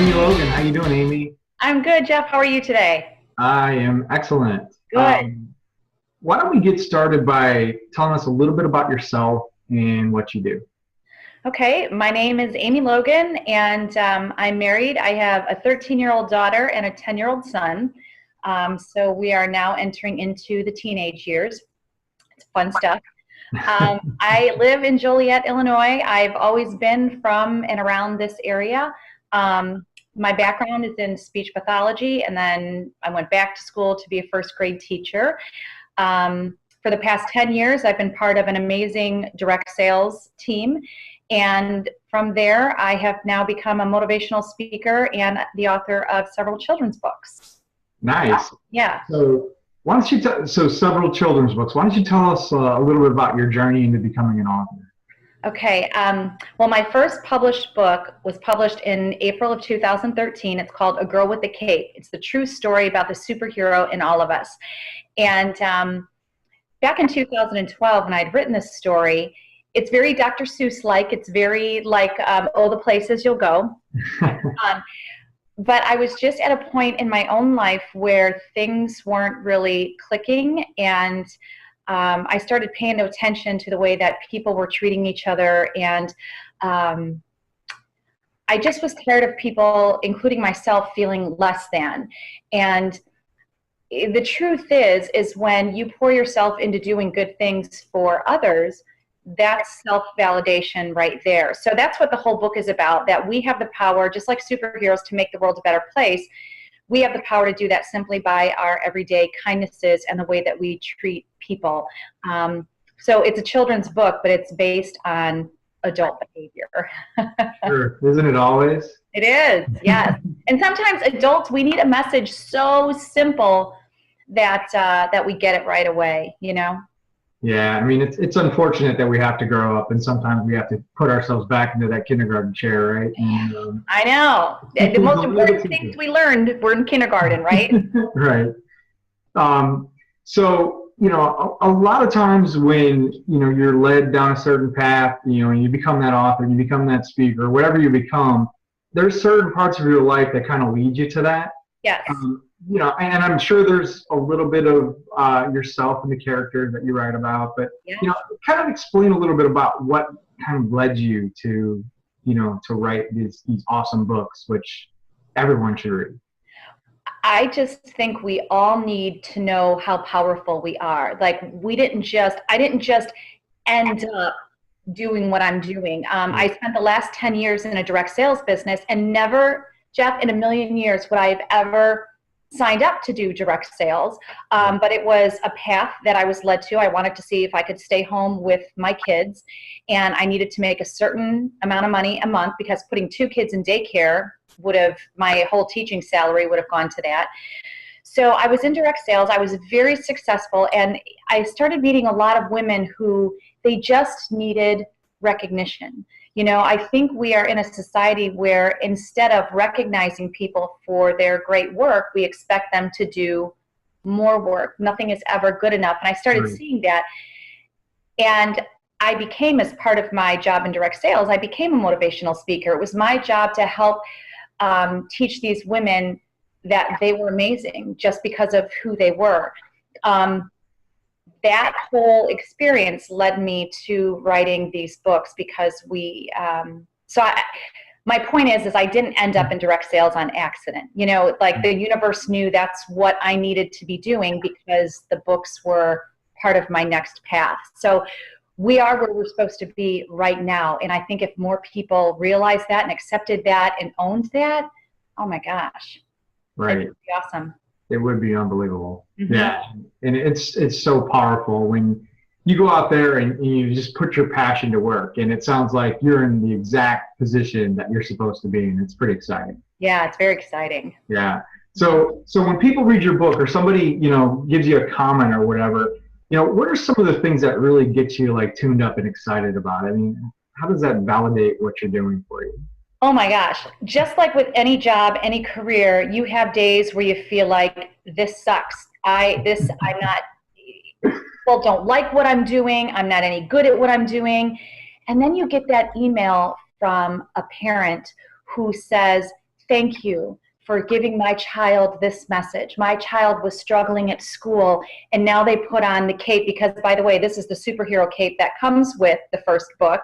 Amy Logan. How you doing, Amy? I'm good, Jeff. How are you today? I am excellent. Good. Why don't we get started by telling us a little bit about yourself and what you do? Okay, my name is Amy Logan, and I'm married. I have a 13-year-old daughter and a 10-year-old son. So we are now entering into the teenage years. It's fun stuff. I live in Joliet, Illinois. I've always been from and around this area. My background is in speech pathology, and then I went back to school to be a first grade teacher. For the past 10 years, I've been part of an amazing direct sales team. And from there, I have now become a motivational speaker and the author of several children's books. Nice. Yeah. So why don't you several children's books. Why don't you tell us a little bit about your journey into becoming an author? Okay. Well, my first published book was published in April of 2013. It's called A Girl with a Cape. It's the true story about the superhero in all of us. And back in 2012, when I'd written this story, it's very Dr. Seuss-like. It's very like, oh, the places you'll go. But I was just at a point in my own life where things weren't really clicking, and I started paying attention to the way that people were treating each other, and I just was tired of people, including myself, feeling less than. And the truth is when you pour yourself into doing good things for others, that's self-validation right there. So that's what the whole book is about, that we have the power, just like superheroes, to make the world a better place. We have the power to do that simply by our everyday kindnesses and the way that we treat people. So it's a children's book, but it's based on adult behavior. Sure. Isn't it always? It is, yes. And sometimes adults, we need a message so simple that that we get it right away, you know? Yeah, I mean, it's unfortunate that we have to grow up, and sometimes we have to put ourselves back into that kindergarten chair, right? And, I know. The most important things we learned were in kindergarten, right? Right. So, a lot of times when, you're led down a certain path, and you become that author, you become that speaker, whatever you become, there's certain parts of your life that kind of lead you to that. Yes. And I'm sure there's a little bit of yourself and the characters that you write about, but, yeah. Kind of explain a little bit about what kind of led you to, to write these awesome books, which everyone should read. I just think we all need to know how powerful we are. Like, I didn't just end up doing what I'm doing. I spent the last 10 years in a direct sales business, and never, Jeff, in a million years would I have ever signed up to do direct sales, but it was a path that I was led to. I wanted to see if I could stay home with my kids, and I needed to make a certain amount of money a month, because putting 2 kids in daycare my whole teaching salary would have gone to that. So I was in direct sales. I was very successful, and I started meeting a lot of women who they just needed recognition. I think we are in a society where instead of recognizing people for their great work, we expect them to do more work. Nothing is ever good enough. And I started seeing that. And I became, as part of my job in direct sales, I became a motivational speaker. It was my job to help teach these women that they were amazing just because of who they were. That whole experience led me to writing these books, because my point is I didn't end up in direct sales on accident. Like, the universe knew that's what I needed to be doing, because the books were part of my next path. So we are where we're supposed to be right now. And I think if more people realized that and accepted that and owned that, oh my gosh. Right. It would be awesome. It would be unbelievable. Mm-hmm. Yeah. And it's so powerful when you go out there and you just put your passion to work, and it sounds like you're in the exact position that you're supposed to be in. It's pretty exciting. Yeah, it's very exciting. Yeah. So when people read your book, or somebody, gives you a comment or whatever, what are some of the things that really get you like tuned up and excited about it? I mean, how does that validate what you're doing for you? Oh my gosh. Just like with any job, any career, you have days where you feel like this sucks. I'm not, people don't like what I'm doing. I'm not any good at what I'm doing. And then you get that email from a parent who says, thank you for giving my child this message. My child was struggling at school, and now they put on the cape, because, by the way, this is the superhero cape that comes with the first book.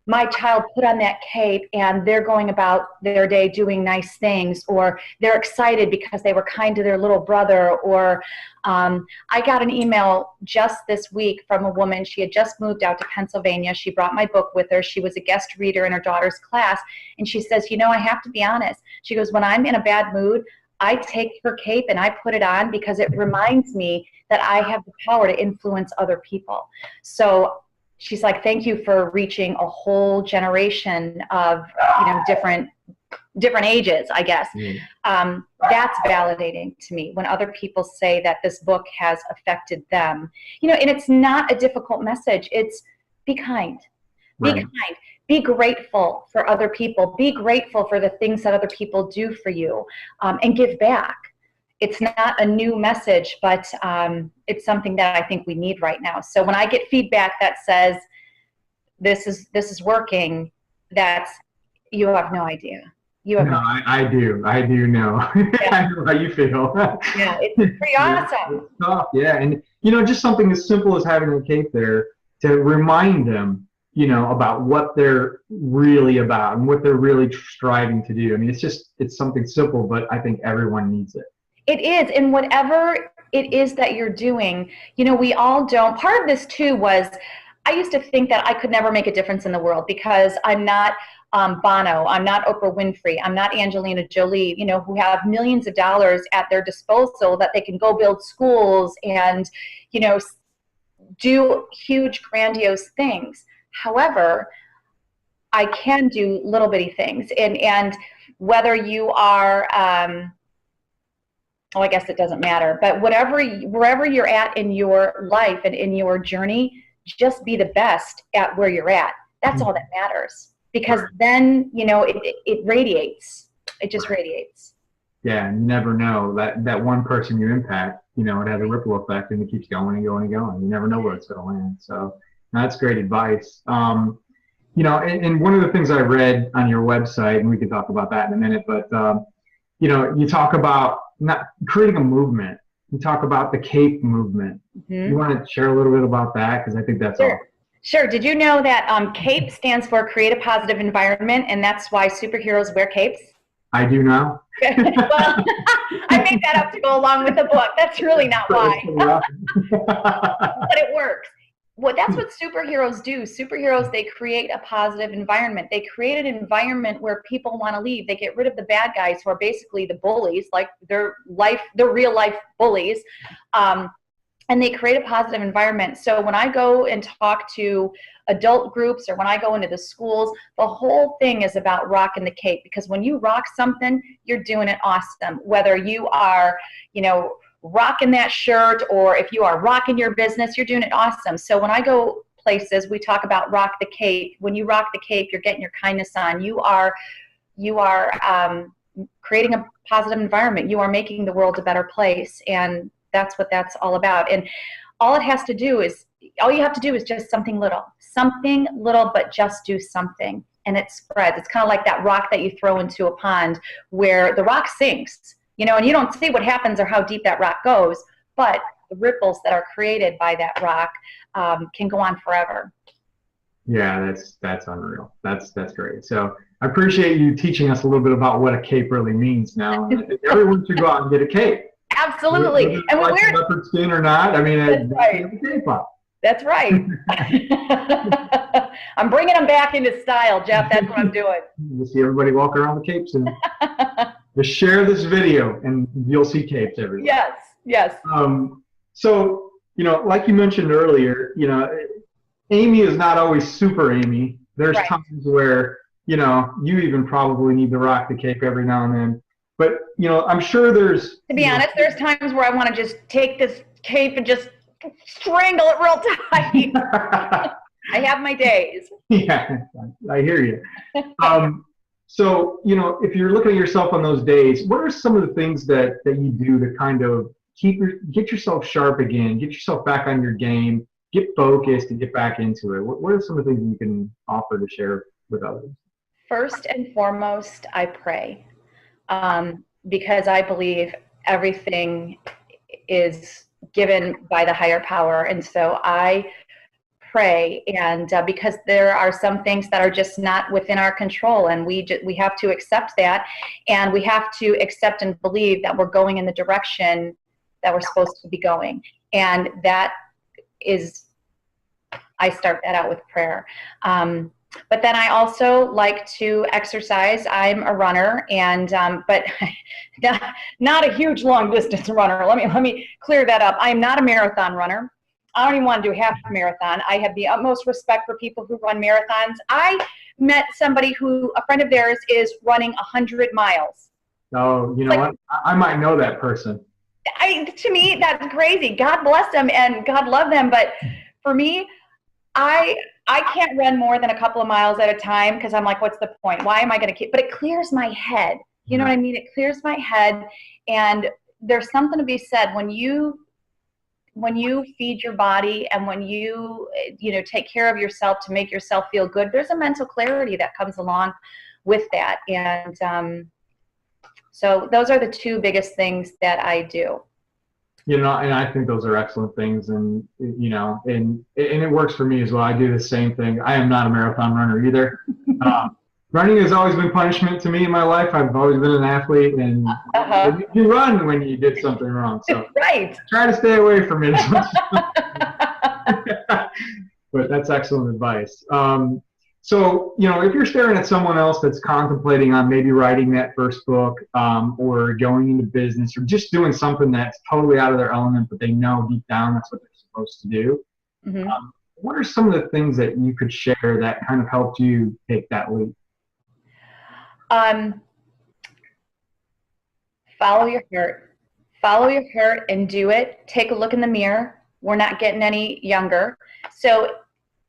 My child put on that cape, and they're going about their day doing nice things, or they're excited because they were kind to their little brother. Or I got an email just this week from a woman. She had just moved out to Pennsylvania. She brought my book with her. She was a guest reader in her daughter's class, and she says, you know, I have to be honest. She goes, when I'm in a bad mood, I take her cape and I put it on because it reminds me that I have the power to influence other people. So she's like, thank you for reaching a whole generation of, you know, different ages, I guess. That's validating to me when other people say that this book has affected them. You know, and it's not a difficult message. It's be kind. Be Right. kind. Be grateful for other people. Be grateful for the things that other people do for you, and give back. It's not a new message, but it's something that I think we need right now. So when I get feedback that says this is working, you have no idea. You have No, no idea. I do know. Yeah. I know how you feel. Yeah, it's pretty awesome. It's tough, yeah. And, you know, just something as simple as having a cape there to remind them, you know, about what they're really about and what they're really striving to do. I mean, it's something simple, but I think everyone needs it. It is, and whatever it is that you're doing, you know, we all don't. Part of this too was I used to think that I could never make a difference in the world because I'm not Bono, I'm not Oprah Winfrey, I'm not Angelina Jolie, you know, who have millions of dollars at their disposal that they can go build schools and, you know, do huge, grandiose things. However, I can do little bitty things, and whether you are I guess it doesn't matter, but wherever you're at in your life and in your journey, just be the best at where you're at. That's all that matters, because then, you know, it radiates. It just radiates. Yeah, you never know that one person you impact, you know, it has a ripple effect and it keeps going and going and going. You never know where it's going to land. So that's great advice. You know, and one of the things I read on your website, and we can talk about that in a minute, but, you know, you talk about not creating a movement. You talk about the CAPE movement. Mm-hmm. You want to share a little bit about that? Because I think that's Sure. Sure. Did you know that CAPE stands for Create a Positive Environment, and that's why superheroes wear capes? I do now. Well, I made that up to go along with the book. That's really not why. But it works. Well, that's what superheroes do. Superheroes, they create a positive environment. They create an environment where people want to leave. They get rid of the bad guys who are basically the bullies, like they're real life bullies. And they create a positive environment. So when I go and talk to adult groups or when I go into the schools, the whole thing is about rocking the cape, because when you rock something, you're doing it awesome. Whether you are, you know, rocking that shirt, or if you are rocking your business, you're doing it awesome. So when I go places, we talk about rock the cape. When you rock the cape, you're getting your kindness on. You are creating a positive environment. You are making the world a better place, and that's what that's all about. And all you have to do is just something little, but just do something, and it spreads. It's kind of like that rock that you throw into a pond where the rock sinks. You know, and you don't see what happens or how deep that rock goes, but the ripples that are created by that rock can go on forever. Yeah, that's unreal. That's great. So I appreciate you teaching us a little bit about what a cape really means now. I think everyone should go out and get a cape. Absolutely. And like leopard skin or not, I mean, that's right. Cape on. That's right. I'm bringing them back into style, Jeff. That's what I'm doing. You see everybody walk around with capes, and just share this video and you'll see capes everywhere. Yes, yes. So, you know, like you mentioned earlier, you know, Amy is not always super Amy. There's right. times where, you know, you even probably need to rock the cape every now and then. But, you know, I'm sure there's... To be honest, there's times where I want to just take this cape and just strangle it real tight. I have my days. Yeah, I hear you. So, you know, if you're looking at yourself on those days, what are some of the things that you do to kind of get yourself sharp again, get yourself back on your game, get focused and get back into it? What are some of the things you can offer to share with others? First and foremost, I pray, because I believe everything is given by the higher power. And so I pray, and because there are some things that are just not within our control, and we have to accept that, and we have to accept and believe that we're going in the direction that we're supposed to be going. And that is, I start that out with prayer. But then I also like to exercise. I'm a runner, and but not a huge long distance runner. Let me clear that up. I'm not a marathon runner. I don't even want to do half a marathon. I have the utmost respect for people who run marathons. I met somebody who, a friend of theirs, is running 100 miles. Oh, you know what? I might know that person. To me, that's crazy. God bless them and God love them. But for me, I can't run more than a couple of miles at a time, because I'm like, what's the point? Why am I going to keep? But it clears my head. You know what I mean? It clears my head. And there's something to be said when you feed your body, and when you take care of yourself to make yourself feel good, there's a mental clarity that comes along with that. And so those are the two biggest things that I do. And I think those are excellent things, and and it works for me as well. I do the same thing. I am not a marathon runner either. Running has always been punishment to me in my life. I've always been an athlete, and you run when you did something wrong. So right. Try to stay away from it. But that's excellent advice. So, if you're staring at someone else that's contemplating on maybe writing that first book, or going into business, or just doing something that's totally out of their element, but they know deep down that's what they're supposed to do, what are some of the things that you could share that kind of helped you take that leap? Follow your heart. Follow your heart and do it. Take a look in the mirror. We're not getting any younger. So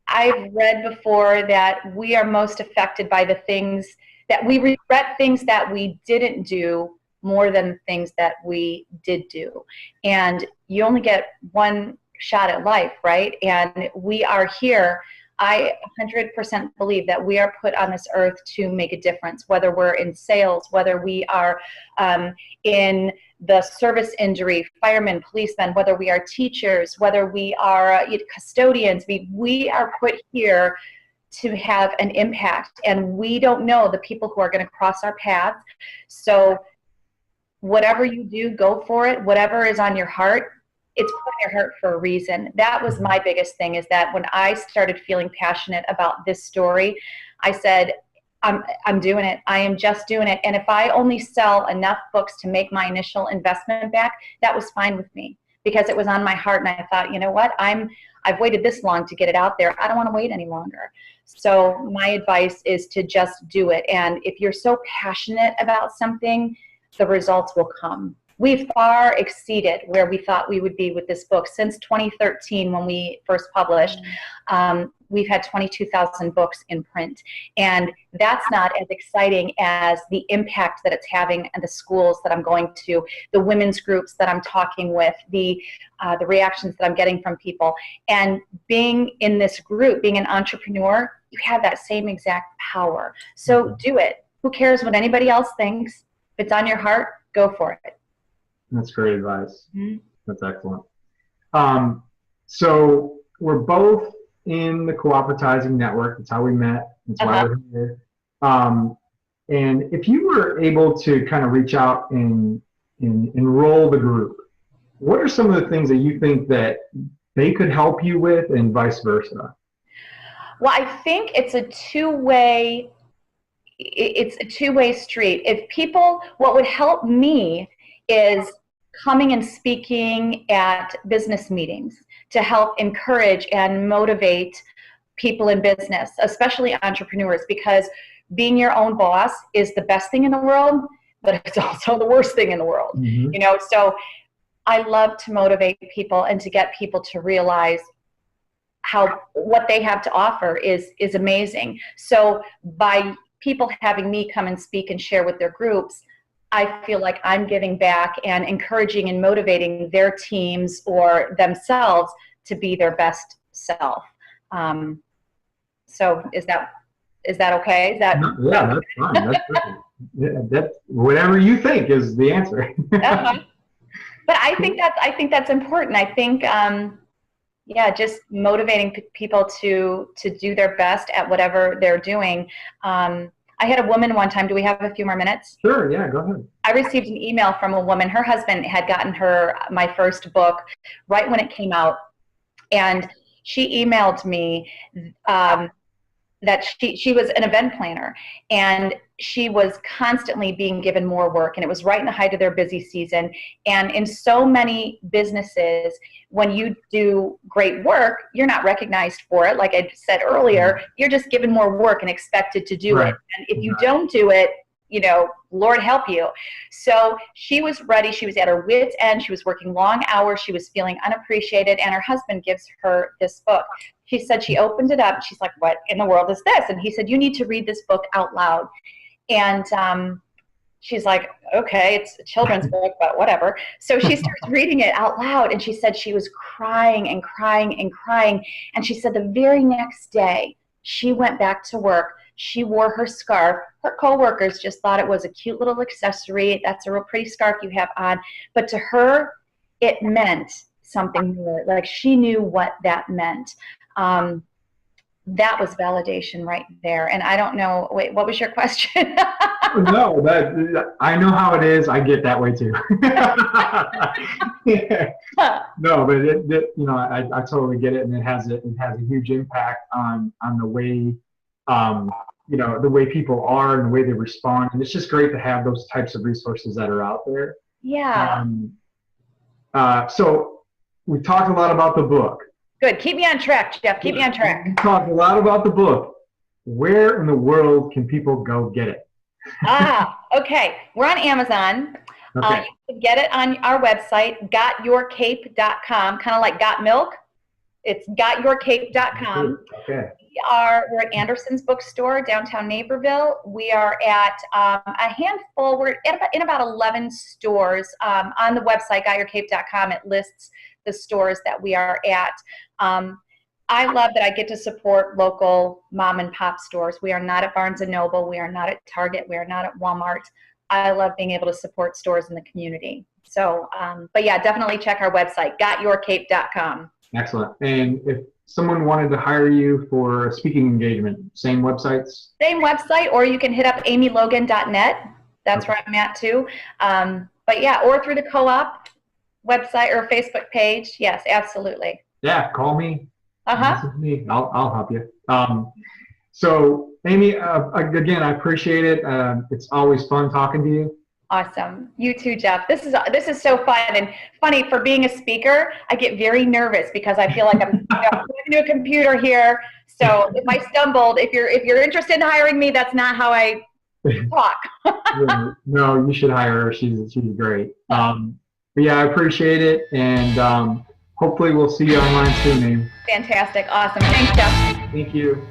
I've read before that we are most affected by the things that we regret, things that we didn't do more than things that we did do. And you only get one shot at life, right? And we are here. I 100% believe that we are put on this earth to make a difference, whether we're in sales, whether we are in the service industry, firemen, policemen, whether we are teachers, whether we are custodians. We are put here to have an impact, and we don't know the people who are going to cross our path. So whatever you do, go for it. Whatever is on your heart, it's put on your heart for a reason. That was my biggest thing, is that when I started feeling passionate about this story, I said, I'm doing it. I am just doing it. And if I only sell enough books to make my initial investment back, that was fine with me, because it was on my heart. And I thought, you know what? I've waited this long to get it out there. I don't want to wait any longer. So my advice is to just do it. And if you're so passionate about something, the results will come. We've far exceeded where we thought we would be with this book. Since 2013, when we first published, we've had 22,000 books in print. And that's not as exciting as the impact that it's having in the schools that I'm going to, the women's groups that I'm talking with, the reactions that I'm getting from people. And being in this group, being an entrepreneur, you have that same exact power. So do it. Who cares what anybody else thinks? If it's on your heart, go for it. That's great advice. That's excellent. So we're both in the CoOpvertising Network. That's how we met. That's why we're here. And if you were able to kind of reach out and enroll the group, what are some of the things that you think that they could help you with, and vice versa? Well, I think it's a two-way street. If people, what would help me is coming and speaking at business meetings to help encourage and motivate people in business, especially entrepreneurs, because being your own boss is the best thing in the world, but it's also the worst thing in the world. So I love to motivate people and to get people to realize what they have to offer is amazing. So by people having me come and speak and share with their groups, I feel like I'm giving back and encouraging and motivating their teams or themselves to be their best self. So is that Is that okay? Is that? Yeah, that's fine. That's perfect. Yeah, that's whatever you think is the answer. Uh-huh. But I think that's important. I think, yeah, just motivating people to do their best at whatever they're doing. I had a woman one time. Do we have a few more minutes? Sure. Yeah. Go ahead. I received an email from a woman. Her husband had gotten her my first book right when it came out, and she emailed me that she was an event planner, and she was constantly being given more work, and it was right in the height of their busy season. And in so many businesses, when you do great work, you're not recognized for it. Like I said earlier, you're just given more work and expected to do it. And if you don't do it, you know, Lord help you. So she was ready. She was at her wit's end. She was working long hours. She was feeling unappreciated. And her husband gives her this book. She said she opened it up. She's like, what in the world is this? And he said, you need to read this book out loud. And she's like, okay, it's a children's book, but whatever. So she starts reading it out loud. And she said she was crying and crying and crying. And she said the very next day, she went back to work. She wore her scarf. Her coworkers just thought it was a cute little accessory. That's a real pretty scarf you have on. But to her, it meant something more. Like she knew what that meant. That was validation right there. And I don't know, wait, what was your question? No, I know how it is. I get that way too. Yeah. No, but you know, I totally get it, and it has a huge impact on the way, you know, the way people are and the way they respond. And it's just great to have those types of resources that are out there. Yeah. So we talked a lot about the book. Good. Keep me on track, Jeff. Keep me on track. We talked a lot about the book. Where in the world can people go get it? Okay. We're on Amazon. Okay. You can get it on our website, gotyourcape.com, kind of like got milk. It's gotyourcape.com. Okay. We're at Anderson's Bookstore, downtown Naperville. We are at a handful. We're in about 11 stores. On the website, gotyourcape.com, it lists the stores that we are at. I love that I get to support local mom and pop stores. We are not at Barnes & Noble. We are not at Target. We are not at Walmart. I love being able to support stores in the community. So, but yeah, definitely check our website, gotyourcape.com. Excellent. And if someone wanted to hire you for a speaking engagement, same websites? Same website, or you can hit up amylogan.net. That's where I'm at too. But yeah, or through the co-op website or Facebook page. Yes, absolutely. Yeah, call me. Uh-huh. Me. I'll help you. So Amy, again, I appreciate it. It's always fun talking to you. Awesome. You too, Jeff. This is so fun and funny. For being a speaker, I get very nervous because I feel like I'm into a computer here. So if I stumbled, if you're interested in hiring me, that's not how I talk. No, you should hire her. She's great. But yeah, I appreciate it, and hopefully we'll see you online soon, Amy. Fantastic. Awesome. Thanks, Jeff. Thank you.